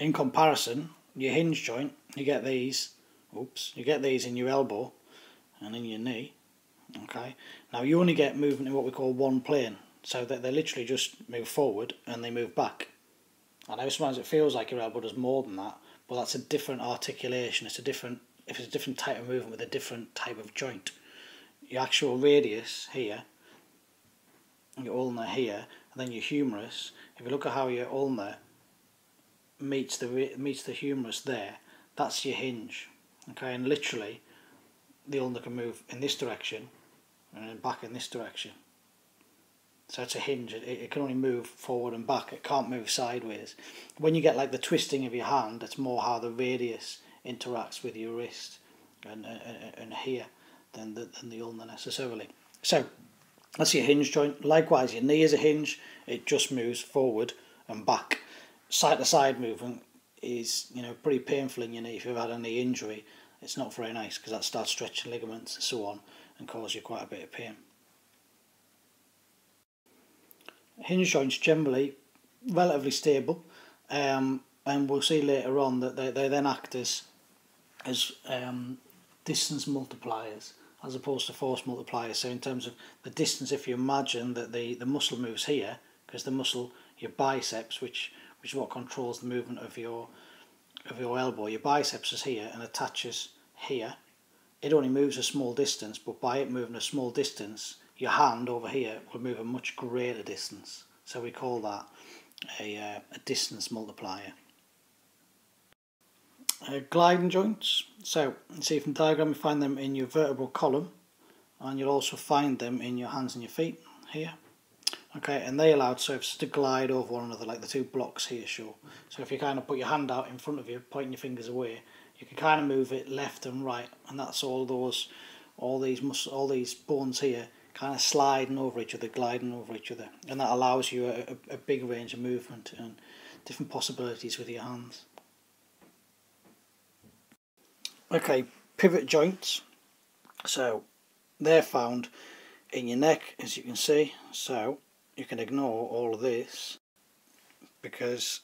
in comparison, your hinge joint, you get these, you get these in your elbow and in your knee. Okay, now you only get movement in what we call one plane, so that they literally just move forward and they move back. I know sometimes it feels like your elbow does more than that, but that's a different articulation. It's a different type of movement with a different type of joint. Your actual radius here, your ulnar here, and then your humerus. If you look at how your ulnar meets the humerus there, that's your hinge. Okay, and literally the ulnar can move in this direction and then back in this direction. So it's a hinge. It can only move forward and back. It can't move sideways. When you get like the twisting of your hand, it's more how the radius interacts with your wrist and here than the ulnar necessarily. So that's your hinge joint. Likewise, your knee is a hinge. It just moves forward and back. Side to side movement is, you know, pretty painful in your knee. If you've had a knee injury, it's not very nice because that starts stretching ligaments and so on and cause you quite a bit of pain. Hinge joints generally relatively stable, and we'll see later on that they then act as distance multipliers as opposed to force multipliers. So in terms of the distance, if you imagine that the muscle moves here, because the muscle, your biceps, which is what controls the movement of your elbow, your biceps is here and attaches here. It only moves a small distance, but by it moving a small distance, your hand over here will move a much greater distance. So we call that a distance multiplier. Gliding joints. So you see from the diagram, you find them in your vertebral column, and you'll also find them in your hands and your feet here. Okay, and they allow surfaces to glide over one another like the two blocks here show. So if you kind of put your hand out in front of you, pointing your fingers away, you can kind of move it left and right, and that's all these bones here kind of sliding over each other, gliding over each other, and that allows you a big range of movement and different possibilities with your hands. Okay, pivot joints. So they're found in your neck, as you can see. So you can ignore all of this because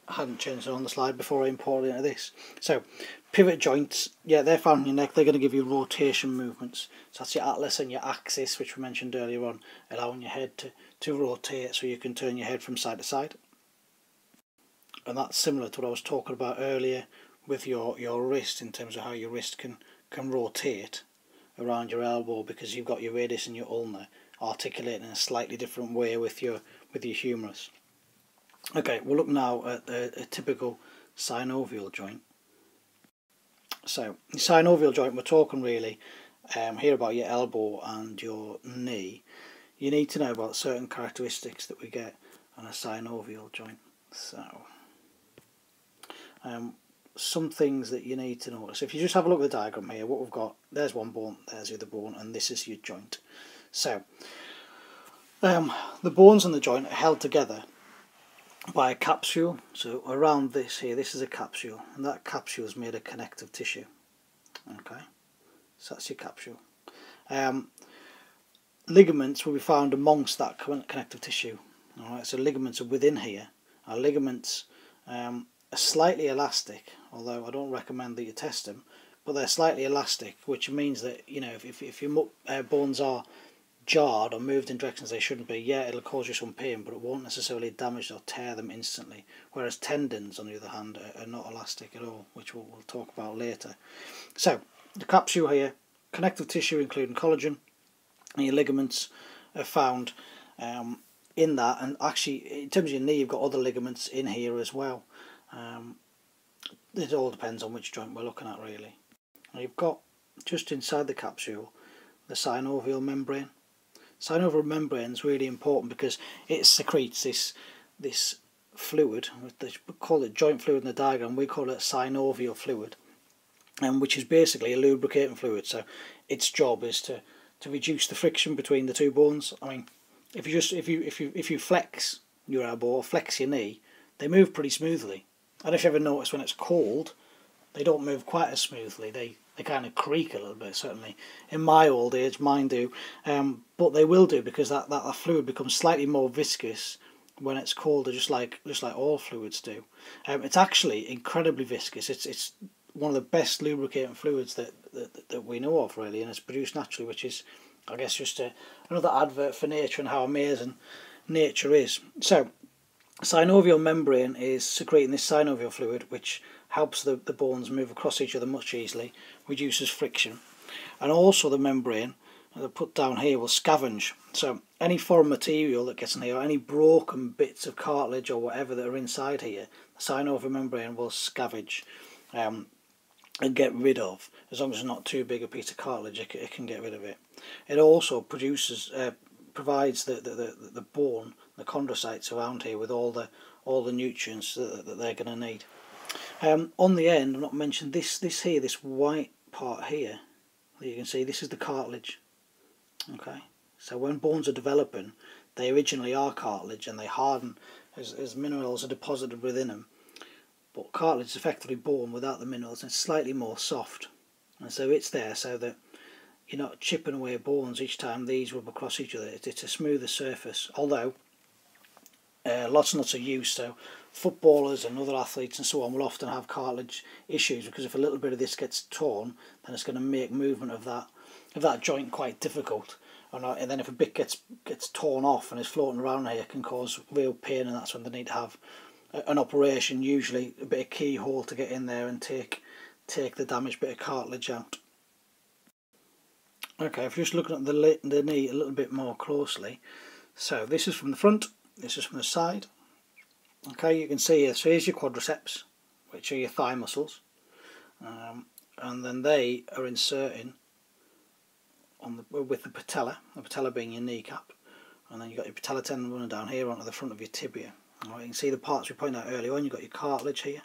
I hadn't changed it on the slide before I imported into this. So pivot joints, yeah, they're found in your neck. They're going to give you rotation movements. So that's your atlas and your axis, which we mentioned earlier on, allowing your head to rotate so you can turn your head from side to side. And that's similar to what I was talking about earlier with your wrist, in terms of how your wrist can rotate around your elbow, because you've got your radius and your ulnar articulating in a slightly different way with your humerus. Okay, we'll look now at a typical synovial joint. So the synovial joint, we're talking really here about your elbow and your knee. You need to know about certain characteristics that we get on a synovial joint. So some things that you need to notice. If you just have a look at the diagram here, what we've got, there's one bone, there's the other bone, and this is your joint. So the bones in the joint are held together by a capsule. So around this here, this is a capsule, and that capsule is made of connective tissue. Okay, so that's your capsule. Ligaments will be found amongst that connective tissue. Alright, so ligaments are within here. Our ligaments are slightly elastic, although I don't recommend that you test them, but they're slightly elastic, which means that, you know, if your bones are jarred or moved in directions they shouldn't be, yeah, it'll cause you some pain, but it won't necessarily damage or tear them instantly. Whereas tendons, on the other hand, are not elastic at all, which we'll talk about later. So the capsule here, connective tissue including collagen, and your ligaments are found in that. And actually, in terms of your knee, you've got other ligaments in here as well. It all depends on which joint we're looking at, really. And you've got just inside the capsule the synovial membrane. Synovial membrane is really important because it secretes this fluid. They call it joint fluid in the diagram. We call it synovial fluid, and which is basically a lubricating fluid. So its job is to reduce the friction between the two bones. I mean, if you flex your elbow or flex your knee, they move pretty smoothly. And if you ever notice when it's cold, they don't move quite as smoothly. They kind of creak a little bit, certainly. In my old age, mine do. But they will do, because that fluid becomes slightly more viscous when it's colder, just like all fluids do. It's actually incredibly viscous. It's one of the best lubricating fluids that we know of, really, and it's produced naturally, which is, I guess, just another advert for nature and how amazing nature is. So, synovial membrane is secreting this synovial fluid, which helps the bones move across each other much easily, reduces friction, and also the membrane that I put down here will scavenge. So any foreign material that gets in here, or any broken bits of cartilage or whatever that are inside here, the synovial membrane will scavenge and get rid of. As long as it's not too big a piece of cartilage, it can get rid of it. It also provides the bone, the chondrocytes around here, with all the nutrients that they're going to need. On the end, I've not mentioned this here, this white part here. You can see this is the cartilage. Okay, so when bones are developing, they originally are cartilage and they harden as minerals are deposited within them. But cartilage is effectively bone without the minerals, and it's slightly more soft, and so it's there so that you're not chipping away bones each time these rub across each other. It's a smoother surface, although lots and lots of use. So footballers and other athletes and so on will often have cartilage issues, because if a little bit of this gets torn, then it's going to make movement of that joint quite difficult. And then if a bit gets torn off and is floating around here, it can cause real pain, and that's when they need to have an operation, usually a bit of keyhole, to get in there and take the damaged bit of cartilage out. Okay, if you're just looking at the knee a little bit more closely, so this is from the front, this is from the side. Okay, you can see here, so here's your quadriceps, which are your thigh muscles, and then they are inserting with the patella being your kneecap, and then you've got your patella tendon running down here onto the front of your tibia. Alright, you can see the parts we pointed out earlier on. You've got your cartilage here,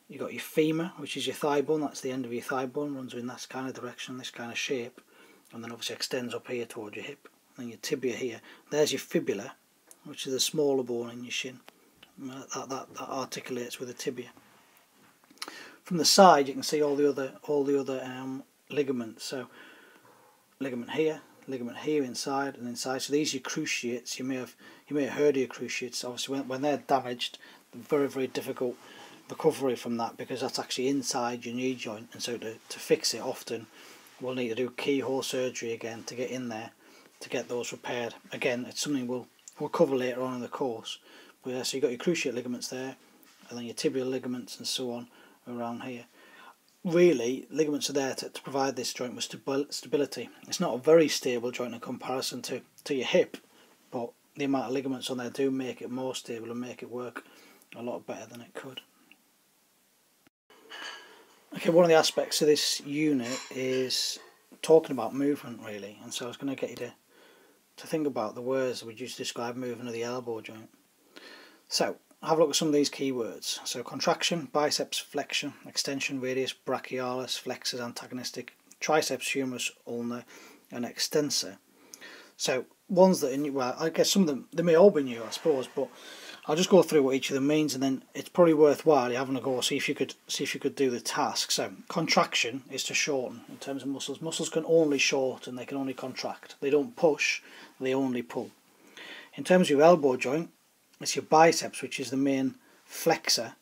you've got your femur, which is your thigh bone, that's the end of your thigh bone, runs in this kind of direction, this kind of shape, and then obviously extends up here towards your hip. And then your tibia here, there's your fibula, which is the smaller bone in your shin, that articulates with the tibia. From the side you can see all the other ligaments, so ligament here inside and inside. So these are your cruciates. You may have heard of your cruciates. Obviously when they're damaged, very, very difficult recovery from that, because that's actually inside your knee joint, and so to fix it, often we'll need to do keyhole surgery again to get in there to get those repaired. Again, it's something we'll cover later on in the course. But yeah, so you've got your cruciate ligaments there, and then your tibial ligaments and so on around here. Really, ligaments are there to provide this joint with stability. It's not a very stable joint in comparison to your hip, but the amount of ligaments on there do make it more stable and make it work a lot better than it could. Okay, one of the aspects of this unit is talking about movement, really, and so I was going to get you to think about the words that we use to describe movement of the elbow joint. So have a look at some of these keywords. So contraction, biceps, flexion, extension, radius, brachialis, flexors, antagonistic, triceps, humerus, ulnar, and extensor. So ones that are new, well, I guess some of them, they may all be new, I suppose, but I'll just go through what each of them means, and then it's probably worthwhile you having a go, see if you could do the task. So contraction is to shorten in terms of muscles. Muscles can only shorten, they can only contract. They don't push, they only pull. In terms of your elbow joint, it's your biceps, which is the main flexor.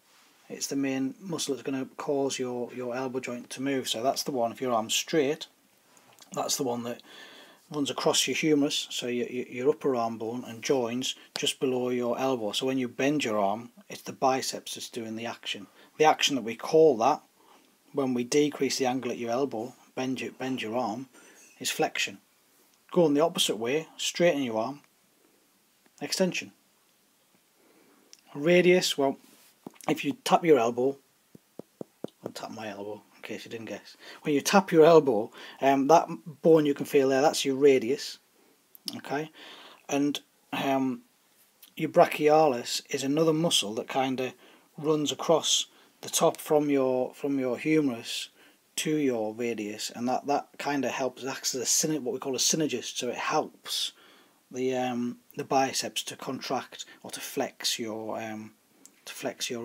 It's the main muscle that's going to cause your elbow joint to move. So that's the one, if your arm's straight, that's the one that runs across your humerus, so your upper arm bone, and joins just below your elbow. So when you bend your arm, it's the biceps that's doing the action. The action that we call that, when we decrease the angle at your elbow, bend your arm, is flexion. Going the opposite way, straighten your arm, extension. Radius, well, if you tap your elbow, I'll tap my elbow in case you didn't guess. When you tap your elbow, that bone you can feel there, that's your radius. Okay, and your brachialis is another muscle that kind of runs across the top from your humerus to your radius, and that kind of helps, acts as what we call a synergist. So it helps the biceps to contract or to flex your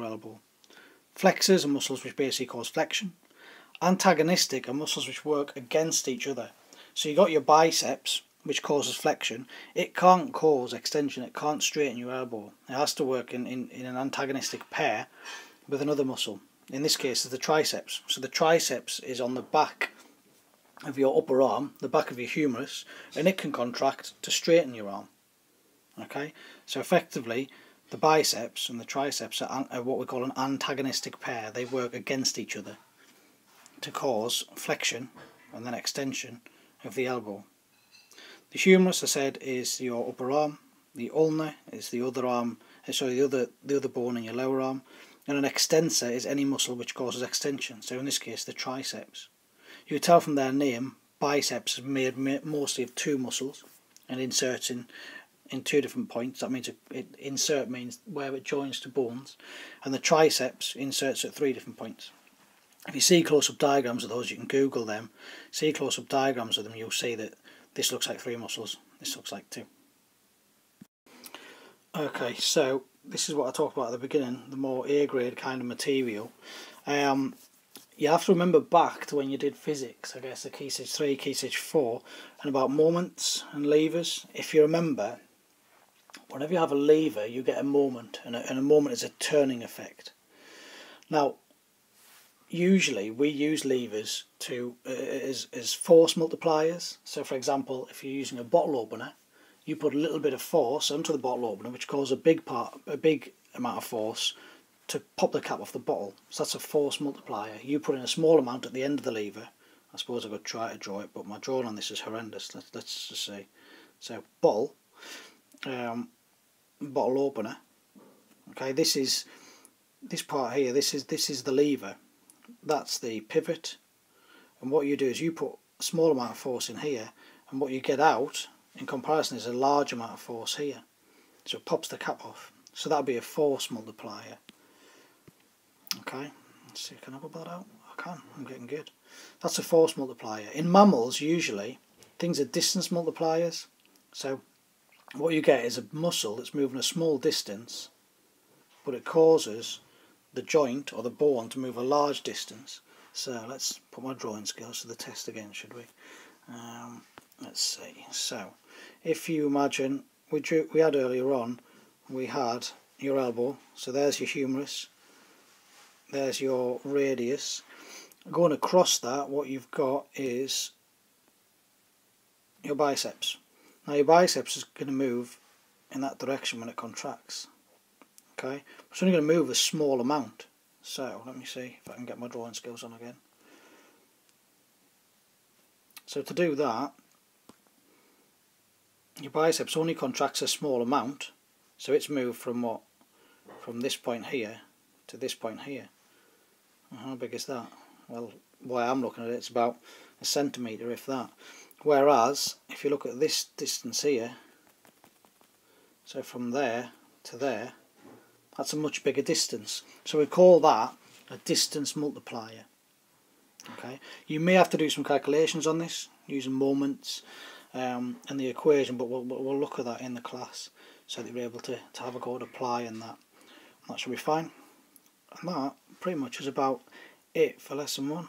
elbow. Flexors are muscles which basically cause flexion. Antagonistic are muscles which work against each other. So you got your biceps, which causes flexion, it can't cause extension, it can't straighten your elbow. It has to work in an antagonistic pair with another muscle. In this case, it's the triceps. So the triceps is on the back of your upper arm, the back of your humerus, and it can contract to straighten your arm. Okay, so effectively the biceps and the triceps are what we call an antagonistic pair. They work against each other to cause flexion and then extension of the elbow. The humerus, I said, is your upper arm. The ulna is the other arm, the other bone in your lower arm, and an extensor is any muscle which causes extension. So in this case, the triceps. You can tell from their name, biceps is made mostly of two muscles and inserts in 2 different points. That means insert means where it joins to bones, and the triceps inserts at 3 different points. If you see close-up diagrams of those, you can Google them. See close-up diagrams of them, you'll see that this looks like 3 muscles, this looks like 2. Okay, so this is what I talked about at the beginning, the more A-grade kind of material. You have to remember back to when you did physics, I guess, the Key Stage 3, Key Stage 4, and about moments and levers. If you remember, whenever you have a lever, you get a moment, and a moment is a turning effect. Now, usually we use levers to as force multipliers. So for example, if you're using a bottle opener, you put a little bit of force onto the bottle opener, which causes a big amount of force to pop the cap off the bottle. So that's a force multiplier. You put in a small amount at the end of the lever. I suppose I could try to draw it, but my drawing on this is horrendous. Let's just say, so bottle opener. Okay, this part here. This is the lever. That's the pivot, and what you do is you put a small amount of force in here, and what you get out in comparison is a large amount of force here, so it pops the cap off. So that'll be a force multiplier. Okay, let's see, can I put that out? I can, I'm getting good. That's a force multiplier. In mammals, usually things are distance multipliers. So what you get is a muscle that's moving a small distance, but it causes the joint or the bone to move a large distance. So let's put my drawing skills to the test again, should we? Let's see. So if you imagine, we had earlier on, we had your elbow, so there's your humerus, there's your radius. Going across that, what you've got is your biceps. Now your biceps is going to move in that direction when it contracts. Okay, it's only going to move a small amount. So let me see if I can get my drawing skills on again. So to do that, your biceps only contracts a small amount. So it's moved from what? From this point here to this point here. How big is that? Well, the way I'm looking at it, it's about a centimetre, if that. Whereas, if you look at this distance here, so from there to there, that's a much bigger distance. So we call that a distance multiplier. Okay, you may have to do some calculations on this using moments and the equation, but we'll look at that in the class so that you're able to have a go at applying that. That should be fine. And that pretty much is about it for lesson 1.